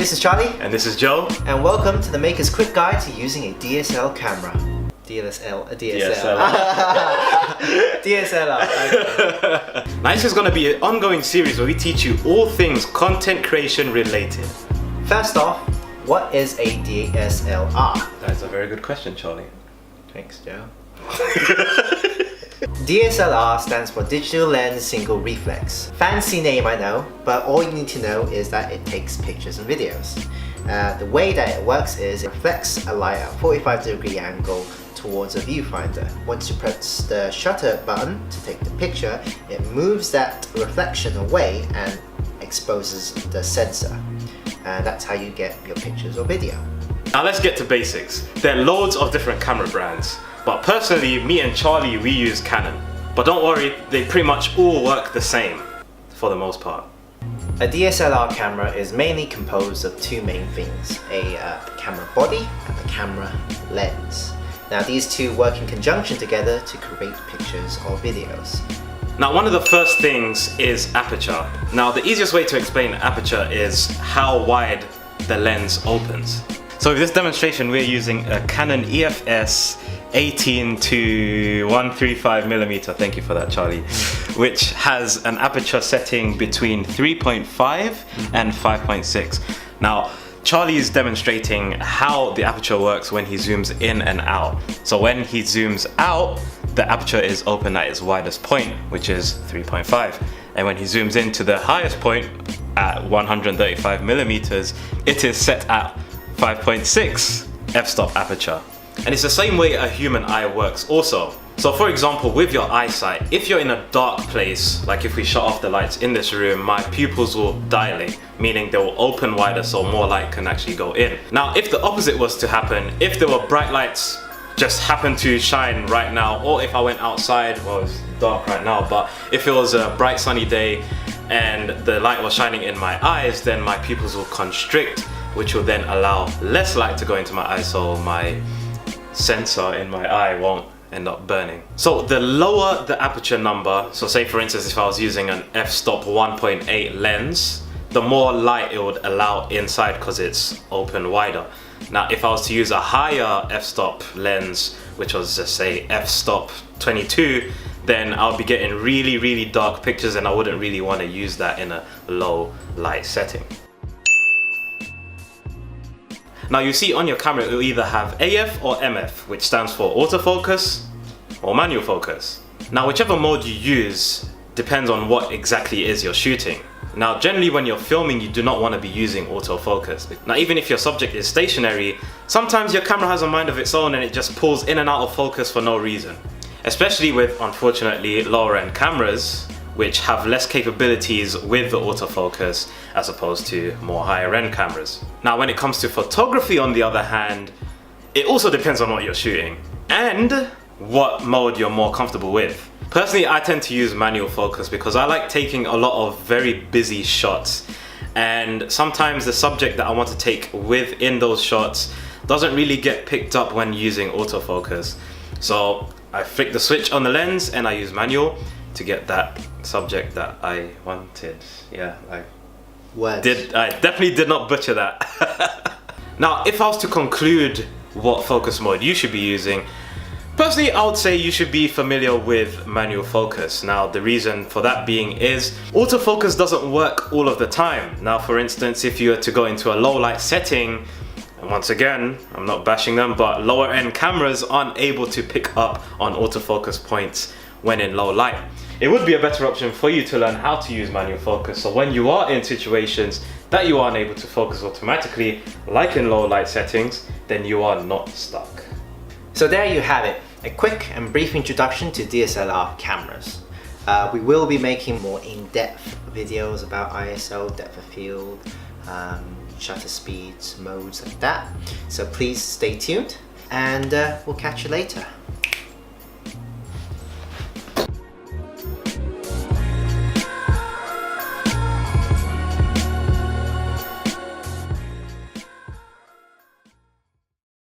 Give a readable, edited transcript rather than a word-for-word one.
This is Charlie. And this is Joe. And welcome to the Maker's Quick Guide to using a DSL camera. DSLR. Okay. Now this is going to be an ongoing series where we teach you all things content creation related. First off, what is a DSLR? That's a very good question, Charlie. Thanks, Joe. DSLR stands for Digital Lens Single Reflex. Fancy name, I know, but all you need to know is that it takes pictures and videos. The way that it works is it reflects a light at a 45-degree angle towards a viewfinder. Once you press the shutter button to take the picture, it moves that reflection away and exposes the sensor. And that's how you get your pictures or video. Now let's get to basics. There are loads of different camera brands, but personally, me and Charlie, we use Canon. But don't worry, they pretty much all work the same, for the most part. A DSLR camera is mainly composed of two main things, a camera body and a camera lens. Now these two work in conjunction together to create pictures or videos. Now one of the first things is aperture. Now the easiest way to explain aperture is how wide the lens opens. So with this demonstration we're using a Canon EFS 18 to 135mm, thank you for that, Charlie, which has an aperture setting between 3.5 and 5.6. Now Charlie is demonstrating how the aperture works when he zooms in and out. So when he zooms out, the aperture is open at its widest point, which is 3.5. And when he zooms into the highest point at 135mm, it is set at 5.6 f-stop aperture. And it's the same way a human eye works also. So for example, with your eyesight, if you're in a dark place, like if we shut off the lights in this room, my pupils will dilate, meaning they will open wider so more light can actually go in. Now, if the opposite was to happen, if there were bright lights just happen to shine right now, or if I went outside, well it's dark right now, but if it was a bright sunny day and the light was shining in my eyes, then my pupils will constrict, which will then allow less light to go into my eyes, so my sensor in my eye won't end up burning. So the lower the aperture number, so say for instance if I was using an f-stop 1.8 lens, the more light it would allow inside because it's open wider. Now if I was to use a higher f-stop lens, which was just say f-stop 22, then I'll be getting really dark pictures and I wouldn't really want to use that in a low light setting. Now you see on your camera it will either have AF or MF, which stands for autofocus or manual focus. Now whichever mode you use depends on what exactly it is you're shooting. Now generally when you're filming you do not want to be using autofocus. Now even if your subject is stationary, sometimes your camera has a mind of its own and it just pulls in and out of focus for no reason. Especially with, unfortunately, lower end cameras, which have less capabilities with the autofocus as opposed to more higher end cameras. Now when it comes to photography on the other hand, it also depends on what you're shooting and what mode you're more comfortable with. Personally, I tend to use manual focus because I like taking a lot of very busy shots, and sometimes the subject that I want to take within those shots doesn't really get picked up when using autofocus. So I flick the switch on the lens and I use manual to get that subject that I wanted. Yeah, I definitely did not butcher that. Now, if I was to conclude what focus mode you should be using, personally I would say you should be familiar with manual focus. Now the reason for that being is autofocus doesn't work all of the time. Now for instance, if you were to go into a low light setting, and once again, I'm not bashing them, but lower end cameras aren't able to pick up on autofocus points when in low light. It would be a better option for you to learn how to use manual focus, so when you are in situations that you aren't able to focus automatically, like in low light settings, then you are not stuck. So there you have it, a quick and brief introduction to DSLR cameras. We will be making more in-depth videos about ISO, depth of field, shutter speeds, modes like that. So please stay tuned and we'll catch you later.